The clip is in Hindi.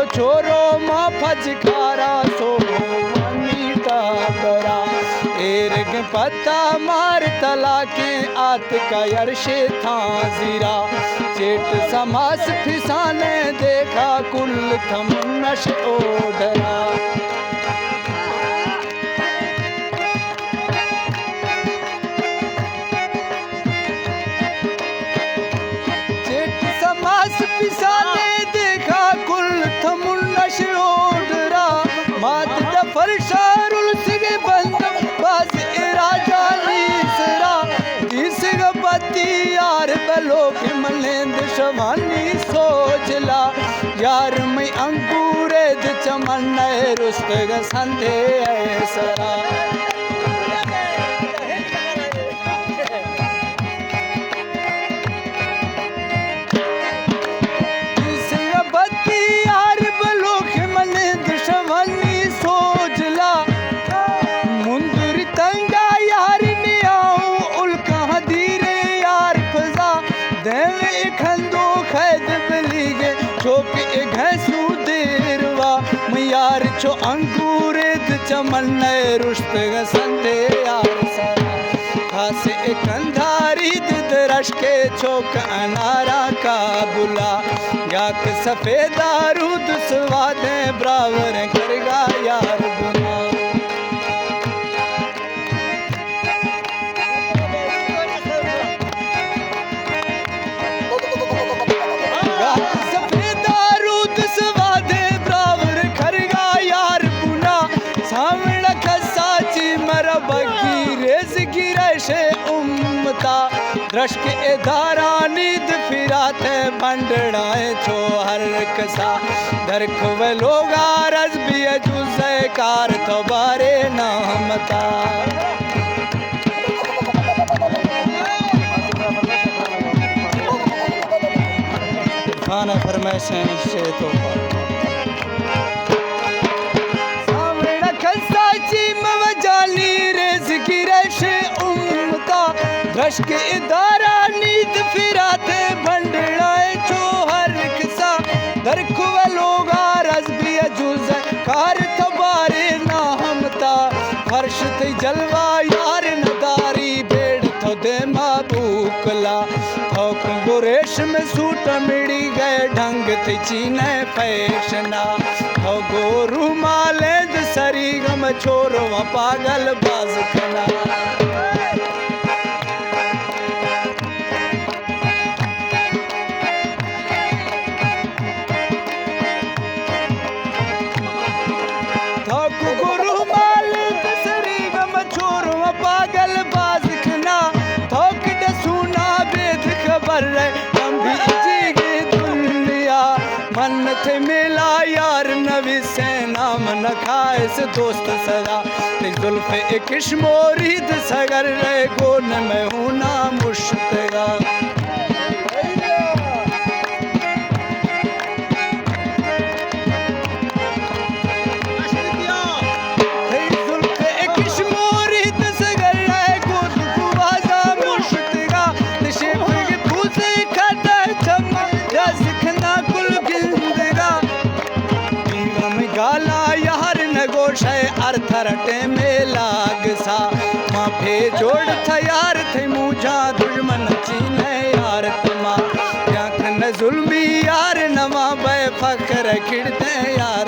छोरो माँ फजकारा सो वनीटा बरा एरग पता मार तला के आत का यर्शे था जीरा चेट समास फिसाने देखा कुल थम नश ओढ़रा पिसाने देखा कुल थमुन्नश ओढ़रा मात डफर शारुल सिगे बंद बाज इराजा नीसरा जिसग पति यार बलो के मलेंद शवानी सोचला यार मैं अंगूरे द चमन रुस्तग संधे ऐसरा यार छो अंगूरे चमन रुश्त संदे यार सरा खास एक अंधारी दरश के छोक अनारा का बुला याक सफेदा रूद स्वादे ब्रावर करगा यार बुना द्रश के इदारा नींद फिराते बंडड़ाए छो हर कसा दरख वे लोगा रज भी जुज़े कार तो बारे नामता खाना फरमाइशें से तो सामने खसा चीम वजाली रेज़ की रश द्रश के इदारा नींद फिराते भंडड़ाए छो हर किसा दरखुवे लोगा रज भी जुज़ कार थबारे ना हमता फर्श ते जलवा यार नदारी बेड़ तो दे माबूकला थोक बुरेश में सूट मिड़ी गए ढंग ते चीने फैशना हो गोरू मालेंद सरी गम छोरो पागल बाज खना मन थे मिला यार नवी से नाम न खाइस दोस्त सदा जुल्फ एक मोरीद सगर रहे गोन में हूँ ना मुश्तगा अर्थरटे में लाग सा माफे जोड़ था यार थे मुझा दुश्मन चीने यार तमा याक न जुल्मी यार नमा बे फकर खिड़ते यार